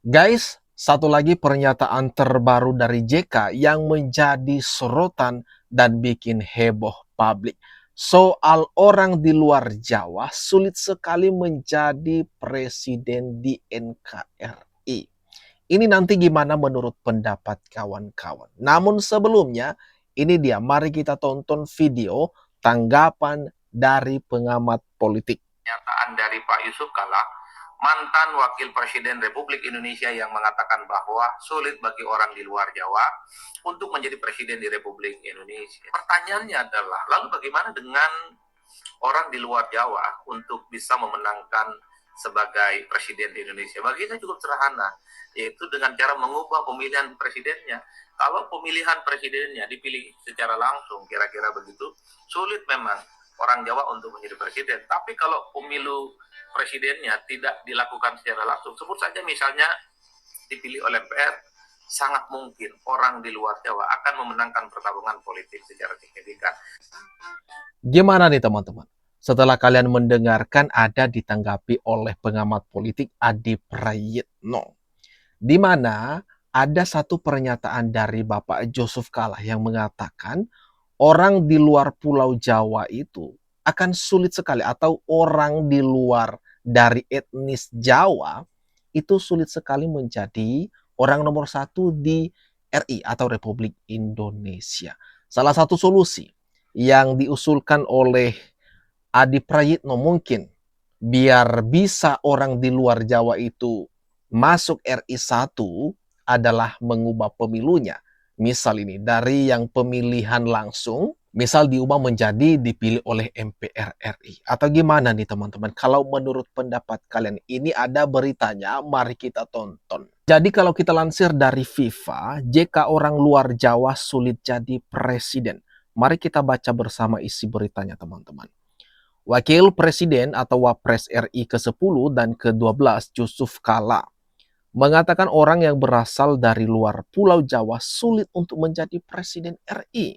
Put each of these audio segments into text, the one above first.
Guys, satu lagi pernyataan terbaru dari JK yang menjadi sorotan dan bikin heboh publik. Soal orang di luar Jawa sulit sekali menjadi presiden di NKRI. Ini nanti gimana menurut pendapat kawan-kawan. Namun sebelumnya, ini dia, mari kita tonton video tanggapan dari pengamat politik. Pernyataan dari Pak Yusuf Kala, mantan Wakil Presiden Republik Indonesia yang mengatakan bahwa sulit bagi orang di luar Jawa untuk menjadi presiden di Republik Indonesia. Pertanyaannya adalah, lalu bagaimana dengan orang di luar Jawa untuk bisa memenangkan sebagai presiden di Indonesia? Baginya cukup sederhana, yaitu dengan cara mengubah pemilihan presidennya. Kalau pemilihan presidennya dipilih secara langsung, kira-kira begitu, sulit memang orang Jawa untuk menjadi presiden. Tapi kalau pemilu presidennya tidak dilakukan secara langsung, sebut saja misalnya dipilih oleh MPR, sangat mungkin orang di luar Jawa akan memenangkan pertarungan politik secara signifikan. Gimana nih teman-teman? Setelah kalian mendengarkan, ada ditanggapi oleh pengamat politik Adi Prayitno, di mana ada satu pernyataan dari Bapak Yusuf Kala yang mengatakan orang di luar Pulau Jawa itu akan sulit sekali, atau orang di luar dari etnis Jawa itu sulit sekali menjadi orang nomor satu di RI atau Republik Indonesia. Salah satu solusi yang diusulkan oleh Adi Prayitno mungkin biar bisa orang di luar Jawa itu masuk RI 1 adalah mengubah pemilunya. Misal ini, dari yang pemilihan langsung, misal diubah menjadi dipilih oleh MPR RI. Atau gimana nih teman-teman? Kalau menurut pendapat kalian, ini ada beritanya, mari kita tonton. Jadi kalau kita lansir dari FIFA, jika orang luar Jawa sulit jadi presiden. Mari kita baca bersama isi beritanya teman-teman. Wakil Presiden atau Wapres RI ke-10 dan ke-12 Yusuf Kala mengatakan orang yang berasal dari luar Pulau Jawa sulit untuk menjadi Presiden RI.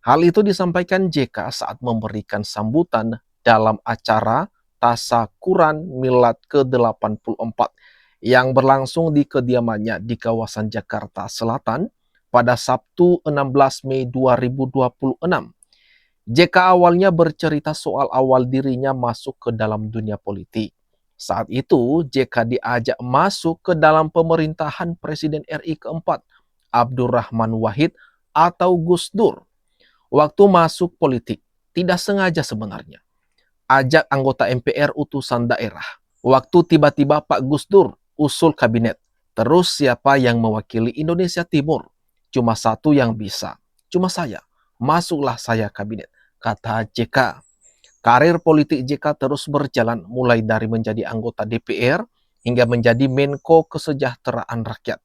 Hal itu disampaikan JK saat memberikan sambutan dalam acara Tasakuran Milad ke-84 yang berlangsung di kediamannya di kawasan Jakarta Selatan pada Sabtu 16 Mei 2026. JK awalnya bercerita soal awal dirinya masuk ke dalam dunia politik. Saat itu, JK diajak masuk ke dalam pemerintahan Presiden RI keempat, Abdurrahman Wahid atau Gus Dur. Waktu masuk politik, tidak sengaja sebenarnya. Ajak anggota MPR utusan daerah. Waktu tiba-tiba Pak Gus Dur usul kabinet. Terus siapa yang mewakili Indonesia Timur? Cuma satu yang bisa. Cuma saya. Masuklah saya kabinet, kata JK. Karir politik JK terus berjalan mulai dari menjadi anggota DPR hingga menjadi Menko Kesejahteraan Rakyat.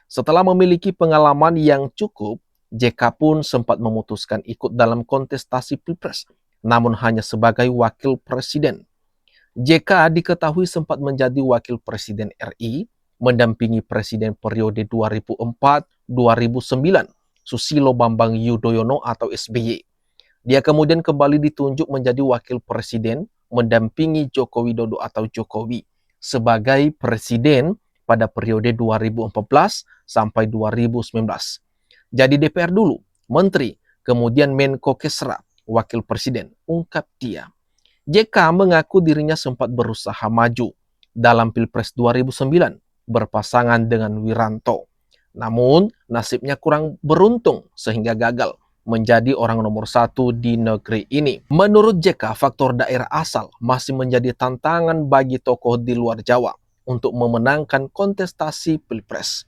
Setelah memiliki pengalaman yang cukup, JK pun sempat memutuskan ikut dalam kontestasi Pilpres, namun hanya sebagai wakil presiden. JK diketahui sempat menjadi wakil presiden RI, mendampingi presiden periode 2004-2009, Susilo Bambang Yudhoyono atau SBY. Dia kemudian kembali ditunjuk menjadi wakil presiden mendampingi Joko Widodo atau Jokowi sebagai presiden pada periode 2014 sampai 2019. Jadi DPR dulu, menteri, kemudian Menko Kesra, wakil presiden, ungkap dia. JK mengaku dirinya sempat berusaha maju dalam Pilpres 2009 berpasangan dengan Wiranto. Namun nasibnya kurang beruntung sehingga gagal menjadi orang nomor satu di negeri ini. Menurut JK, faktor daerah asal masih menjadi tantangan bagi tokoh di luar Jawa untuk memenangkan kontestasi Pilpres.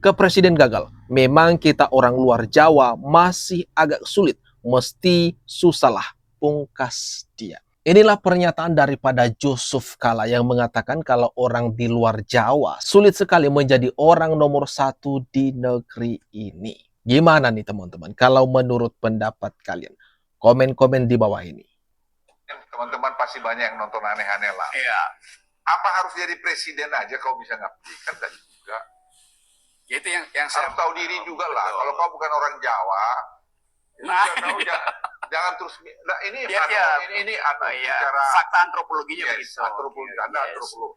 Ke presiden gagal, memang kita orang luar Jawa masih agak sulit, mesti susahlah, pungkas dia. Inilah pernyataan daripada Yusuf Kala yang mengatakan kalau orang di luar Jawa sulit sekali menjadi orang nomor satu di negeri ini. Gimana nih teman-teman? Kalau menurut pendapat kalian, komen-komen di bawah ini. Teman-teman pasti banyak yang nonton aneh-aneh lah. Iya. Apa harus jadi presiden aja kau bisa ngabdi? Kan tadi juga. Ya itu yang saya tahu diri juga lah. Kalau kau bukan orang Jawa, tahu jangan terus. Nah, ini bicara fakta antropologinya begitu. Antropologi, Anda antropolog.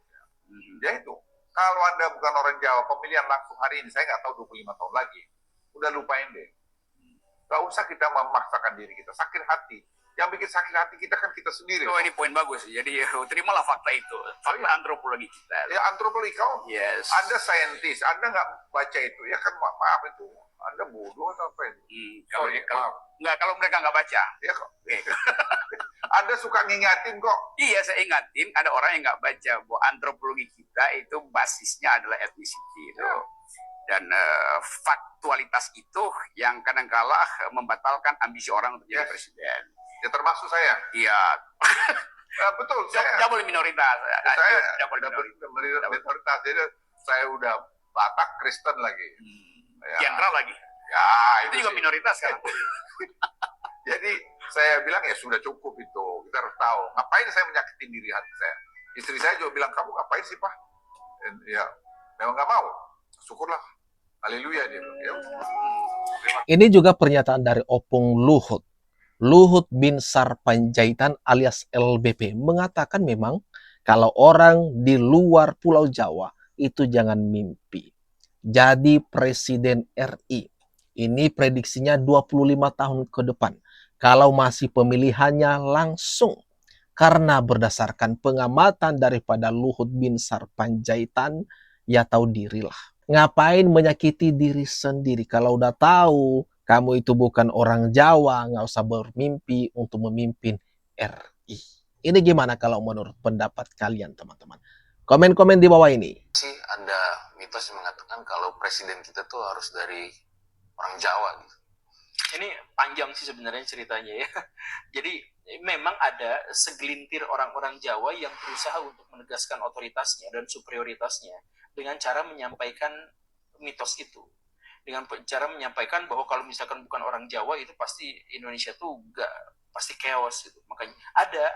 Ya itu. Kalau Anda bukan orang Jawa, pemilihan langsung hari ini, saya nggak tahu 25 tahun lagi. Udah lupain deh. Gak usah kita memaksakan diri kita, sakit hati. Yang bikin sakit hati kita kan kita sendiri. Oh, ini poin bagus. Jadi terimalah fakta itu. Fakta antropologi kita. Ya antropologi kau, Yes. Anda saintis, Anda nggak baca itu, ya kan maaf itu, Anda bodoh atau apa itu? Kalau mereka nggak baca. Ya kok. Anda suka ngingatin kok. Iya, saya ingatin ada orang yang nggak baca bahwa antropologi kita itu basisnya adalah ethnicity itu. Dan faktualitas itu yang kadangkala membatalkan ambisi orang untuk jadi presiden. Ya termasuk saya. Iya. Betul. Tidak boleh minoritas. Saya tidak boleh minoritas. Jadi saya udah Batak Kristen lagi. Jenderal lagi. Ya, itu juga minoritas kan. Jadi saya bilang ya sudah cukup itu. Kita harus tahu. Ngapain saya menyakitin diri hati saya? Istri saya juga bilang, kamu ngapain sih Pak? Ya memang nggak mau. Syukurlah. Haleluya dia. Ya. Ini juga pernyataan dari Opung Luhut. Luhut bin Sarpanjaitan alias LBP mengatakan memang kalau orang di luar Pulau Jawa itu jangan mimpi. Jadi Presiden RI. Ini prediksinya 25 tahun ke depan. Kalau masih pemilihannya langsung. Karena berdasarkan pengamatan daripada Luhut bin Sarpanjaitan, ya tahu dirilah. Ngapain menyakiti diri sendiri kalau udah tahu kamu itu bukan orang Jawa, nggak usah bermimpi untuk memimpin RI. Ini gimana kalau menurut pendapat kalian, teman-teman? Komen-komen di bawah ini. Sih ada mitos yang mengatakan kalau presiden kita tuh harus dari orang Jawa gitu. Ini panjang sih sebenarnya ceritanya ya. Jadi memang ada segelintir orang-orang Jawa yang berusaha untuk menegaskan otoritasnya dan superioritasnya dengan cara menyampaikan mitos itu. Dengan cara menyampaikan bahwa kalau misalkan bukan orang Jawa itu pasti Indonesia tuh pasti chaos gitu. Makanya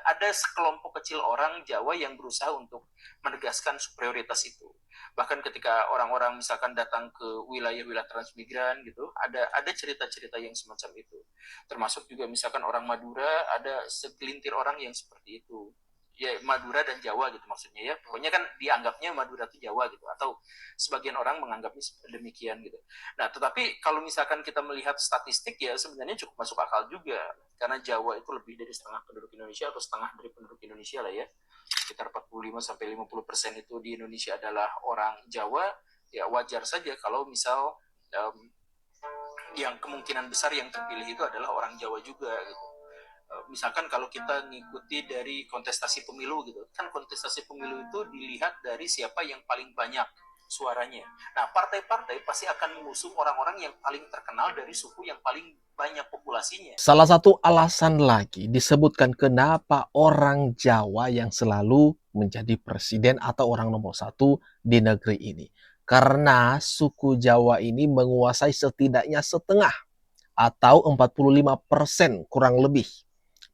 ada sekelompok kecil orang Jawa yang berusaha untuk menegaskan superioritas itu. Bahkan ketika orang-orang misalkan datang ke wilayah-wilayah transmigran gitu, ada cerita-cerita yang semacam itu. Termasuk juga misalkan orang Madura, ada segelintir orang yang seperti itu. Ya Madura dan Jawa gitu maksudnya ya. Pokoknya kan dianggapnya Madura itu Jawa gitu, atau sebagian orang menganggapnya demikian gitu. Nah, tetapi kalau misalkan kita melihat statistik ya sebenarnya cukup masuk akal juga, karena Jawa itu lebih dari setengah penduduk Indonesia atau setengah dari penduduk Indonesia lah ya. Sekitar 45-50% itu di Indonesia adalah orang Jawa. Ya wajar saja kalau misal yang kemungkinan besar yang terpilih itu adalah orang Jawa juga gitu. Misalkan kalau kita ngikuti dari kontestasi pemilu gitu, kan kontestasi pemilu itu dilihat dari siapa yang paling banyak suaranya. Nah, partai-partai pasti akan mengusung orang-orang yang paling terkenal dari suku yang paling banyak populasinya. Salah satu alasan lagi disebutkan kenapa orang Jawa yang selalu menjadi presiden atau orang nomor 1 di negeri ini. Karena suku Jawa ini menguasai setidaknya setengah atau 45% kurang lebih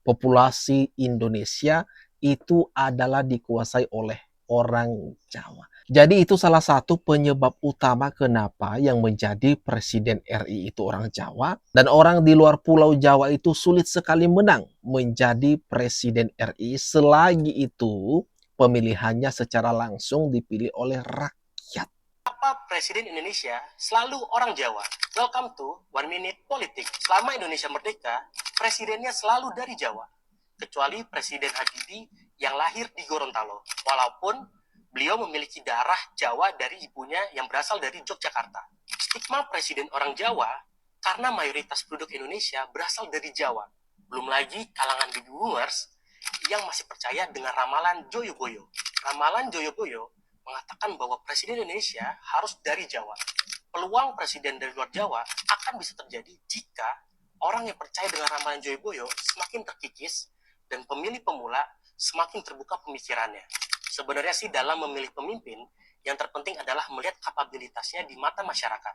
populasi Indonesia itu adalah dikuasai oleh orang Jawa. Jadi itu salah satu penyebab utama kenapa yang menjadi presiden RI itu orang Jawa, dan orang di luar Pulau Jawa itu sulit sekali menang menjadi presiden RI selagi itu pemilihannya secara langsung dipilih oleh rakyat. Apa presiden Indonesia selalu orang Jawa? Welcome to 1 Minute Politik. Selama Indonesia merdeka, presidennya selalu dari Jawa. Kecuali Presiden Habibie yang lahir di Gorontalo. Walaupun beliau memiliki darah Jawa dari ibunya yang berasal dari Yogyakarta. Stigma presiden orang Jawa karena mayoritas penduduk Indonesia berasal dari Jawa. Belum lagi kalangan baby boomers yang masih percaya dengan ramalan Joyoboyo. Ramalan Joyoboyo mengatakan bahwa presiden Indonesia harus dari Jawa. Peluang presiden dari luar Jawa akan bisa terjadi jika orang yang percaya dengan ramalan Joyoboyo semakin terkikis dan pemilih pemula semakin terbuka pemikirannya. Sebenarnya sih dalam memilih pemimpin, yang terpenting adalah melihat kapabilitasnya di mata masyarakat.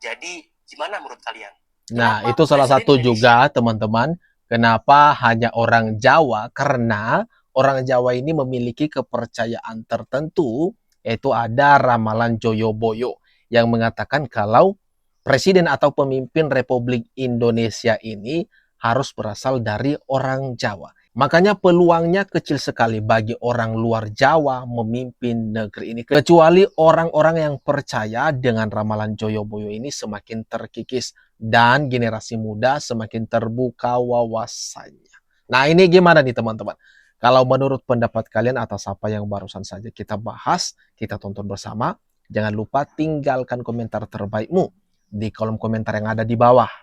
Jadi, gimana menurut kalian? Nah, itu salah satu juga, teman-teman, kenapa hanya orang Jawa, karena orang Jawa ini memiliki kepercayaan tertentu, yaitu ada ramalan Joyoboyo, yang mengatakan kalau presiden atau pemimpin Republik Indonesia ini harus berasal dari orang Jawa. Makanya peluangnya kecil sekali bagi orang luar Jawa memimpin negeri ini. Kecuali orang-orang yang percaya dengan ramalan Joyoboyo ini semakin terkikis. Dan generasi muda semakin terbuka wawasannya. Nah ini gimana nih teman-teman? Kalau menurut pendapat kalian atas apa yang barusan saja kita bahas, kita tonton bersama. Jangan lupa tinggalkan komentar terbaikmu di kolom komentar yang ada di bawah.